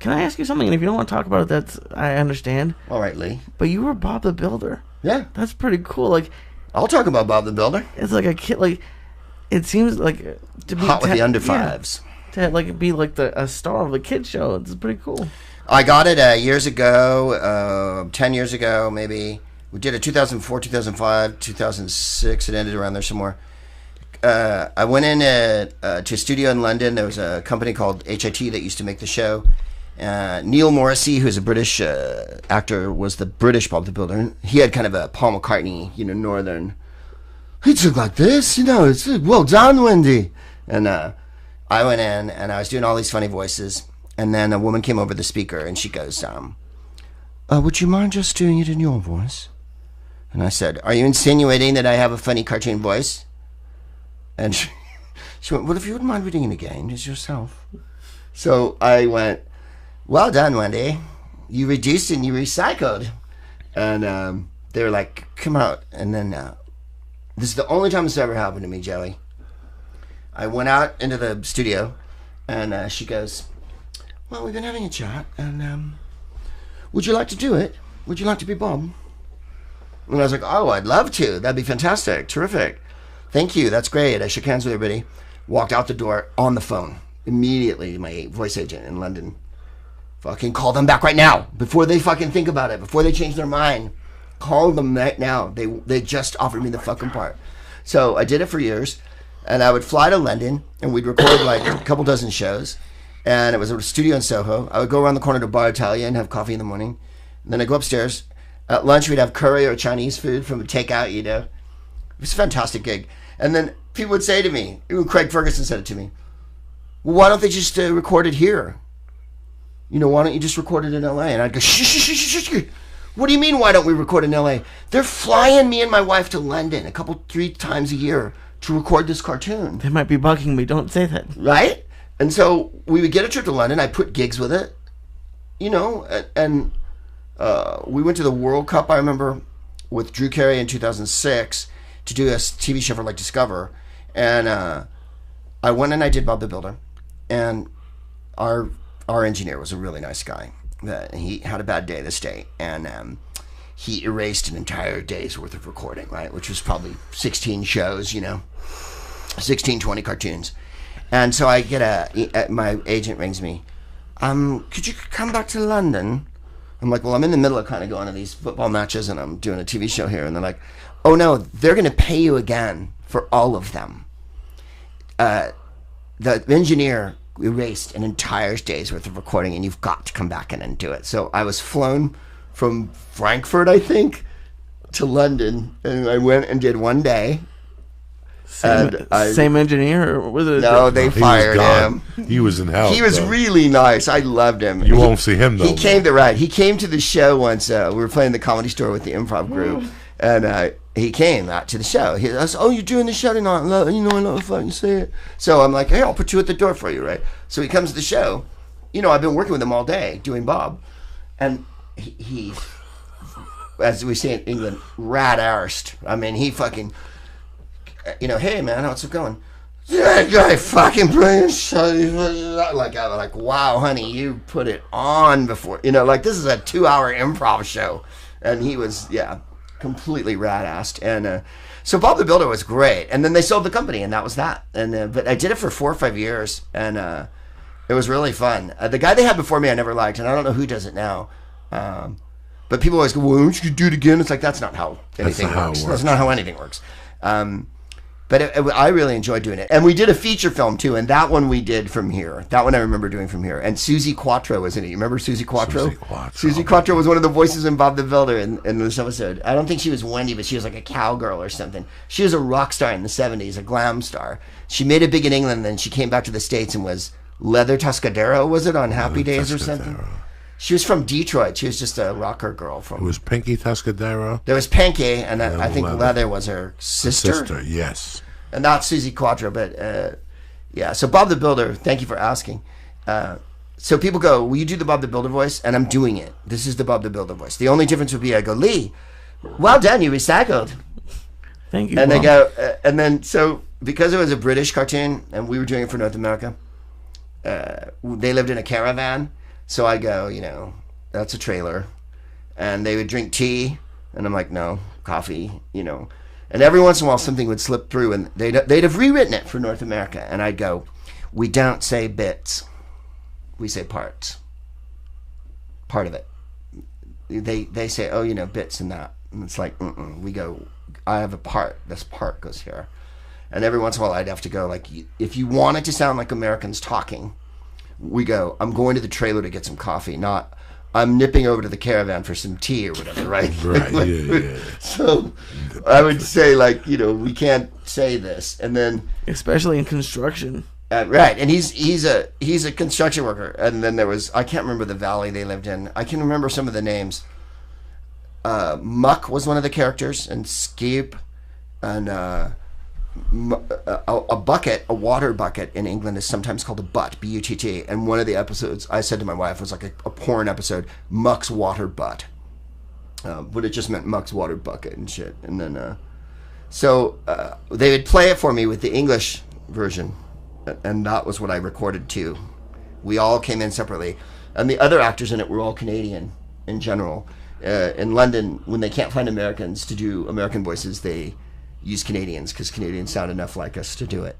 Can I ask you something? And if you don't want to talk about it, I understand. All right, Lee. But you were Bob the Builder. Yeah. That's pretty cool. Like, I'll talk about Bob the Builder. it's like a kid. Like, it seems like to be Hot with the under fives. To like be like a star of the kid show. It's pretty cool. I got it years ago, 10 years ago, maybe. We did it 2004, 2005, 2006. It ended around there somewhere. I went in to a studio in London. There was a company called HIT that used to make the show. Neil Morrissey, who's a British actor, was the British Bob the Builder. He had kind of a Paul McCartney, northern. He took like this, it's well done, Wendy. And I went in and I was doing all these funny voices. And then a woman came over the speaker and she goes, would you mind just doing it in your voice? And I said, are you insinuating that I have a funny cartoon voice? And she went, well, if you wouldn't mind reading it again, just yourself. So I went, well done, Wendy. You reduced and you recycled. And they were like, come out. And then this is the only time this ever happened to me, Joey. I went out into the studio and she goes, well, we've been having a chat. And would you like to do it? Would you like to be Bob? And I was like, oh, I'd love to. That'd be fantastic. Terrific. Thank you. That's great. I shook hands with everybody. Walked out the door on the phone. Immediately, my voice agent in London. Fucking call them back right now. Before they fucking think about it. Before they change their mind. Call them right now. They just offered me the fucking part. So I did it for years. And I would fly to London. And we'd record like a couple dozen shows. And it was a studio in Soho. I would go around the corner to Bar Italia and have coffee in the morning. And then I'd go upstairs. At lunch, we'd have curry or Chinese food from a takeout, It was a fantastic gig. And then people would say to me, even Craig Ferguson said it to me, well, why don't they just record it here? Why don't you just record it in L.A.? And I'd go, shh. What do you mean, why don't we record in L.A.? They're flying me and my wife to London 3 times a year to record this cartoon. They might be bugging me. Don't say that. Right? And so we would get a trip to London. I put gigs with it, and we went to the World Cup, I remember, with Drew Carey in 2006 to do a TV show for like Discover. And I went and I did Bob the Builder. And our engineer was a really nice guy. He had a bad day this day. And he erased an entire day's worth of recording, right? Which was probably 16 shows, 16, 20 cartoons. And so I get my agent rings me. Could you come back to London? I'm like, well, I'm in the middle of kind of going to these football matches and I'm doing a TV show here. And they're like, oh no, they're going to pay you again for all of them. The engineer erased an entire day's worth of recording and you've got to come back in and do it. So I was flown from Frankfurt, I think, to London. And I went and did one day. Same engineer, or was it? No, they fired him. He was in hell. He was really nice. I loved him. You won't see him though. He came to the show once. We were playing the Comedy Store with the improv group, and he came out to the show. He was, oh, you're doing the show tonight? I love fucking see it. So I'm like, hey, I'll put you at the door for you, right? So he comes to the show. I've been working with him all day doing Bob, and he as we say in England, rat-arsed. I mean, he fucking. Hey man, how's it going? That guy fucking brilliant. Like, wow, honey, you put it on before. This is a 2-hour improv show, and he was completely rat-assed. And so Bob the Builder was great. And then they sold the company, and that was that. And but I did it for 4 or 5 years, and it was really fun. The guy they had before me, I never liked, and I don't know who does it now. But people always go, well, why don't you do it again? It's like that's not how anything works. That's not how anything works. But I really enjoyed doing it. And we did a feature film, too, and that one we did from here. That one I remember doing from here. And Susie Quattro was in it. You remember Susie Quattro? Susie Quattro was one of the voices in Bob the Builder in this episode. I don't think she was Wendy, but she was like a cowgirl or something. She was a rock star in the 70s, a glam star. She made it big in England, then she came back to the States and was Leather Tuscadero, was it, on Happy Days or something? She was from Detroit. She was just a rocker girl. It was Pinky Tuscadero? There was Pinky, and I think Leather was her sister. Yes. And not Susie Quattro, but so Bob the Builder, thank you for asking. So people go, will you do the Bob the Builder voice? And I'm doing it. This is the Bob the Builder voice. The only difference would be I go, Lee, well done, you recycled. Thank you. And Mom. They go, and then, so because it was a British cartoon and we were doing it for North America, they lived in a caravan. So I go, that's a trailer. And they would drink tea. And I'm like, no, coffee, And every once in a while something would slip through and they'd have rewritten it for North America. And I'd go, we don't say bits. We say parts. Part of it. They say, oh, bits and that. And it's like, we go, I have a part. This part goes here. And every once in a while I'd have to go, like, if you want it to sound like Americans talking, we go, I'm going to the trailer to get some coffee, not I'm nipping over to the caravan for some tea or whatever, right? Right, yeah. So I would say, like, we can't say this. And then... Especially in construction. Right, and he's a construction worker. And then there was, I can't remember the valley they lived in. I can remember some of the names. Muck was one of the characters, and Skeep, and a bucket, a water bucket in England is sometimes called a butt, B-U-T-T. And one of the episodes I said to my wife was like a porn episode, Muck's water butt. But it just meant Muck's water bucket and shit. And then, so they would play it for me with the English version. And that was what I recorded too. We all came in separately. And the other actors in it were all Canadian in general. In London, when they can't find Americans to do American voices, they use Canadians because Canadians sound enough like us to do it.